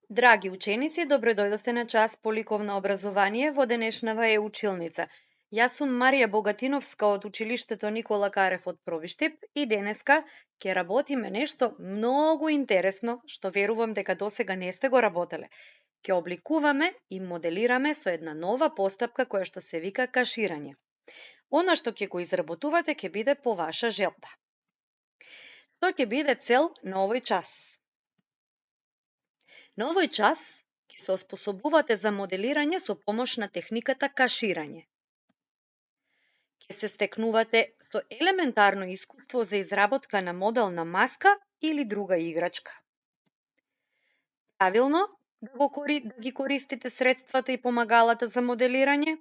Драги ученици, добро дојдовте на час по ликовно образование во денешнава училница. Јас сум Марија Богатиновска од училиштето Никола Карев од Пробиштип и денеска ќе работиме нешто многу интересно што верувам дека досега не сте го работеле. Ќе обликуваме и моделираме со една нова постапка која што се вика каширање. Она што ќе го изработувате ќе биде по ваша желба. Што ќе биде цел на овој час? На овој час ќе се оспособувате за моделирање со помош на техниката каширање. Ќе се стекнувате со елементарно искуство за изработка на моделна маска или друга играчка. Правилно да ги користите средствата и помагалата за моделирање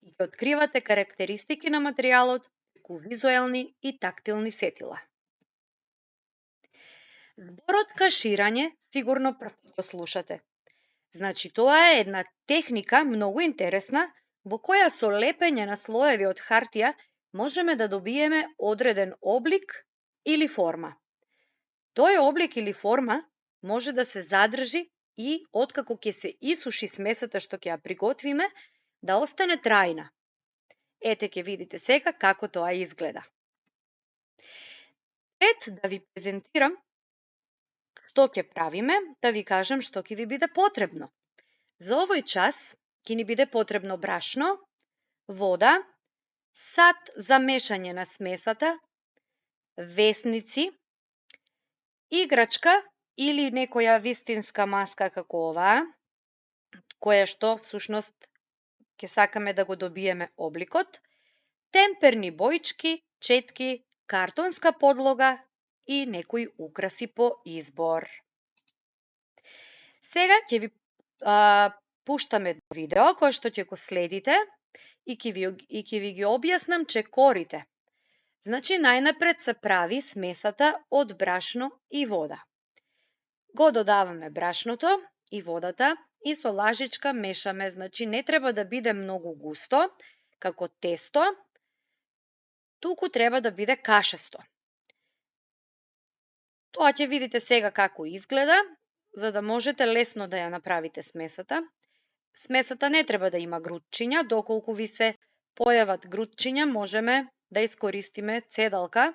и ќе откривате карактеристики на материјалот преку визуелни и тактилни сетила. Зборот каширање сигурно прв пат го слушате. Значи, тоа е една техника многу интересна во која со лепење на слоеви од хартија можеме да добиеме одреден облик или форма. Тој облик или форма може да се задржи и откако ќе се исуши смесата што ќе ја приготвиме, да остане трајна. Ете ќе видите сега како тоа изгледа. Пред да ви презентирам што ќе правиме, да ви кажам што ќе ви биде потребно. За овој час ќе ни биде потребно брашно, вода, сат за мешање на смесата, весници, играчка или некоја вистинска маска како оваа, која што всушност ќе сакаме да го добиеме обликот, темперни боички, четки, картонска подлога и некои украси по избор. Сега ќе ви пуштаме видео кој што ќе го следите и ќе ви ги објаснам чекорите. Значи, најнапред се прави смесата од брашно и вода. Го додаваме брашното и водата и со лажичка мешаме. Значи, не треба да биде многу густо, како тесто, туку треба да биде кашесто. Тоа ќе видите сега како изгледа, за да можете лесно да ја направите смесата. Смесата не треба да има грудчиња, доколку ви се појават грудчиња, можеме да искористиме цедалка.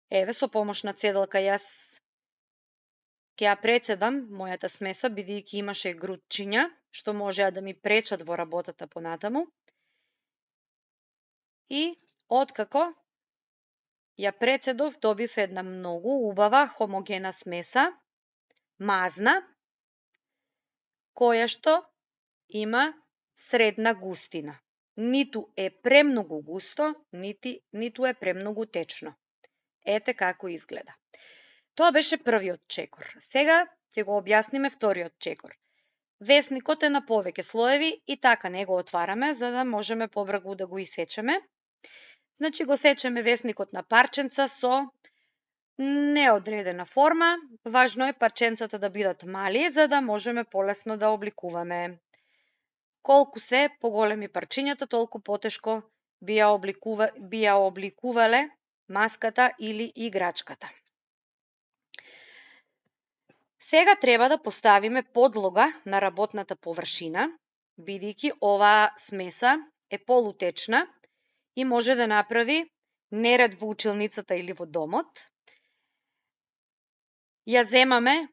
Еве, со помош на цедалка јас ќе ја прецедам мојата смеса, бидејќи имаше грудчиња, што можеа да ми пречат во работата понатаму. И откако ја прецедов, добив една многу убава хомогена смеса, мазна, која што има средна густина. Ниту е премногу густо, ниту е премногу течно. Ете како изгледа. Тоа беше првиот чекор. Сега ќе го објасниме вториот чекор. Весникот е на повеќе слоеви и така не го отвараме, за да можеме побрзо да го исечеме. Значи, го сечеме весникот на парченца со неодредена форма. Важно е парченцата да бидат мали, за да можеме полесно да обликуваме. Колку се поголеми парчињата, толку потешко би ја обликувале маската или играчката. Сега треба да поставиме подлога на работната површина, бидејќи оваа смеса е полутечна и може да направи неред во училницата или во домот. Ја земаме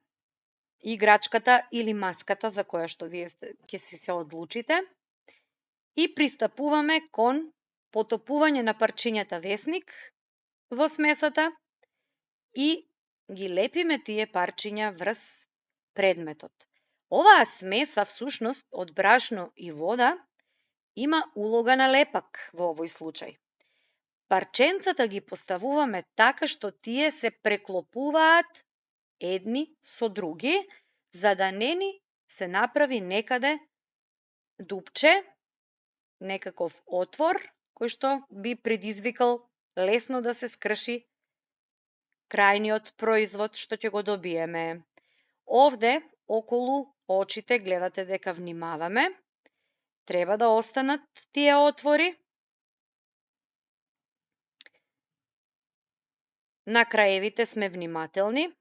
играчката или маската за која што вие ќе се одлучите и пристапуваме кон потопување на парчињата весник во смесата и ги лепиме тие парчиња врз предметот. Оваа смеса всушност од брашно и вода има улога на лепак во овој случај. Парченцата ги поставуваме така што тие се преклопуваат едни со други, за да не ни се направи некаде дупче, некаков отвор, кој што би предизвикал лесно да се скрши крајниот производ што ќе го добиеме. Овде, околу очите, гледате дека внимаваме. Треба да останат тие отвори. На краевите сме внимателни.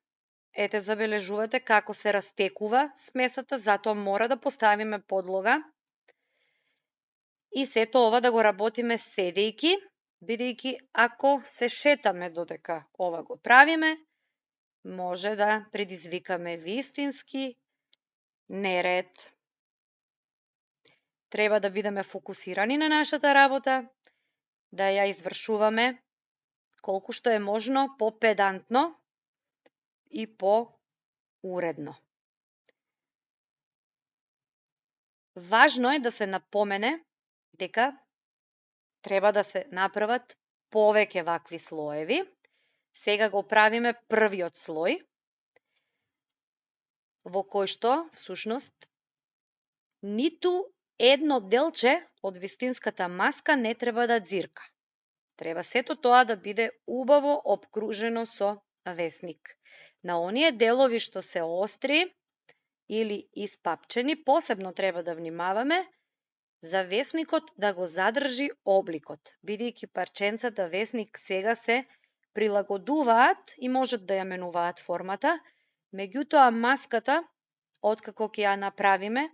Ете, забележувате како се растекува смесата, затоа мора да поставиме подлога. И сето ова да го работиме седејќи, бидејќи ако се шетаме додека ова го правиме, може да предизвикаме вистински неред. Треба да бидеме фокусирани на нашата работа, да ја извршуваме колку што е можно попедантно и поуредно. Важно е да се напомене дека треба да се направат повеќе вакви слоеви. Сега го правиме првиот слој, во кој што, всушност, ниту едно делче од вистинската маска не треба да ѕирка. Треба сето тоа да биде убаво обкружено со весник. На оние делови што се остри или испапчени, посебно треба да внимаваме за весникот да го задржи обликот, бидејќи парченцата весник сега се прилагодуваат и можат да ја менуваат формата, меѓутоа маската, откако ќе ја направиме,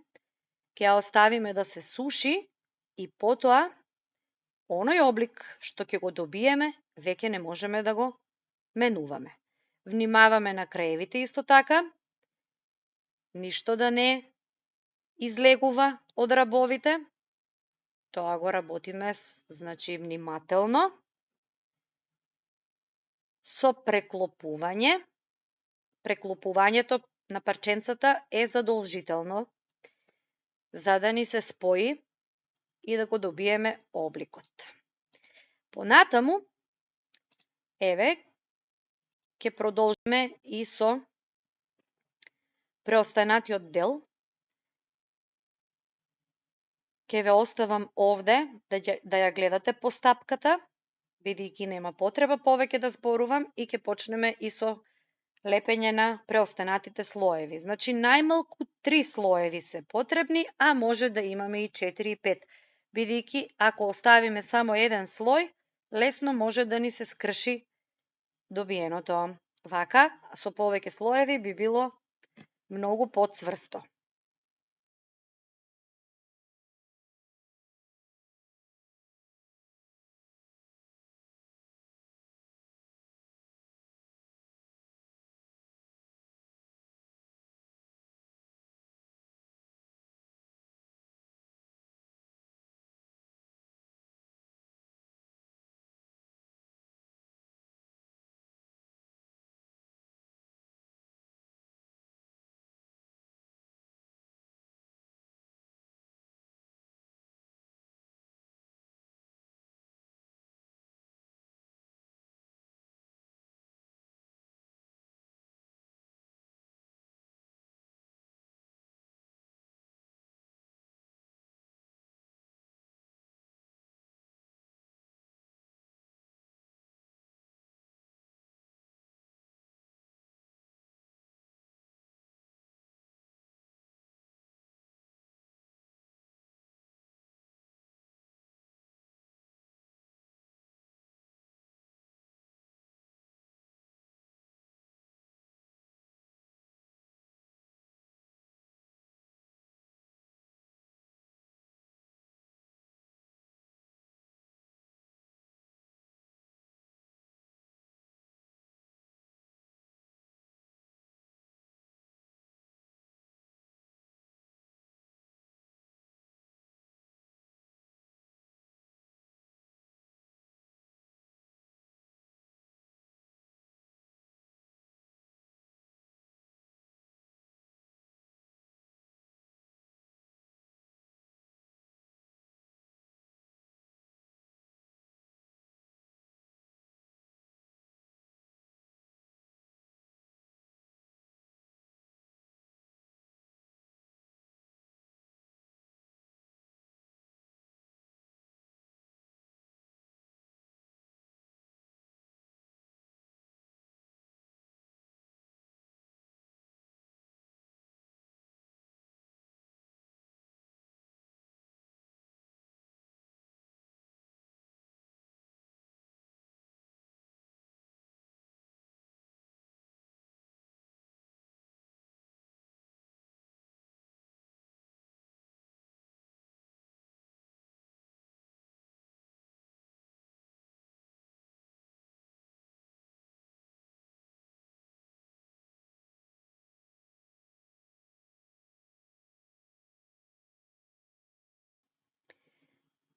ќе ја оставиме да се суши и потоа оној облик што ќе го добиеме, веќе не можеме да го менуваме. Внимаваме на краевите исто така, ништо да не излегува од рабовите. Тоа го работиме, значи, внимателно. Со преклопување. Преклопувањето на парченцата е задолжително за да ни се спои и да го добиеме обликот. Понатаму, еве, ќе продолжиме и со преостанатиот дел. Ќе ве оставам овде да ја гледате постапката, бидејќи нема потреба повеќе да зборувам и ќе почнеме и со лепење на преостанатите слоеви. Значи, најмалку 3 слоеви се потребни, а може да имаме и 4 и 5, бидејќи ако оставиме само еден слој, лесно може да ни се скрши добиеното. Вака, со повеќе слоеви би било многу поцврсто.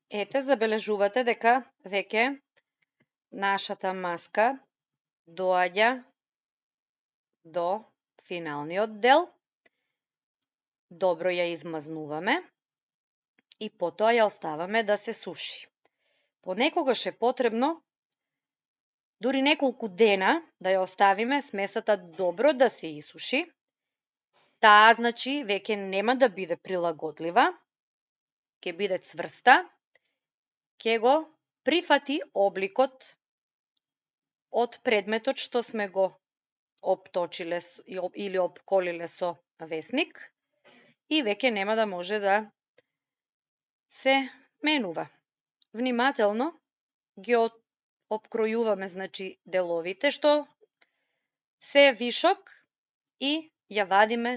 Ете, забележувате дека веќе нашата маска доаѓа до финалниот дел. Добро ја измазнуваме и потоа ја оставаме да се суши. Понекогаш е потребно дури неколку дена да ја оставиме смесата добро да се исуши. Таа, значи, веќе нема да биде прилагодлива, ќе биде цврста, ќе го прифати обликот од предметот што сме го обточиле или обколиле со весник и веќе нема да може да се менува. Внимателно ги обкројуваме, значи, деловите што се вишок и ја вадиме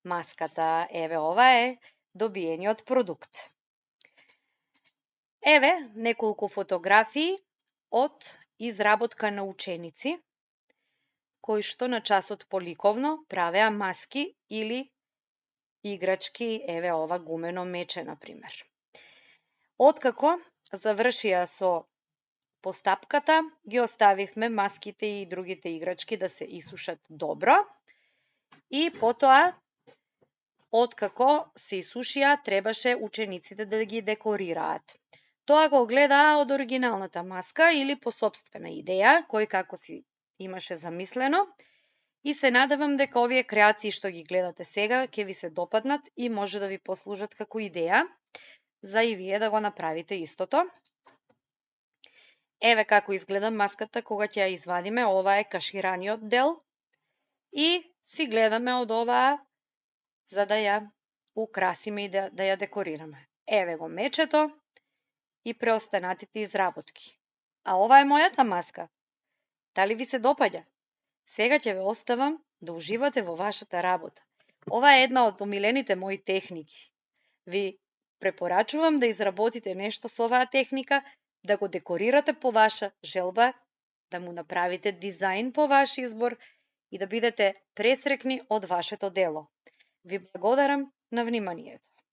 маската. Еве, ова е добиениот продукт. Еве неколку фотографии од изработка на ученици кои што на часот по ликовно правеа маски или играчки, еве ова гумено мече, например. Откако завршија со постапката, ги оставивме маските и другите играчки да се исушат добро и потоа, откако се исушија, требаше учениците да ги декорираат. Тоа го гледаа од оригиналната маска или по собствена идеја, кој како си имаше замислено, и се надевам дека овие креации што ги гледате сега ќе ви се допаднат и може да ви послужат како идеја за и вие да го направите истото. Еве како изгледа маската кога ќе ја извадиме. Ова е кашираниот дел и си гледаме од оваа за да ја украсиме и да ја декорираме. Еве го мечето и преостанатите изработки. А ова е мојата маска. Дали ви се допаѓа? Сега ќе ве оставам да уживате во вашата работа. Ова е една од помилените мои техники. Ви препорачувам да изработите нешто со оваа техника, да го декорирате по ваша желба, да му направите дизајн по ваш избор и да бидете пресрекни од вашето дело. Ви благодарам на вниманието.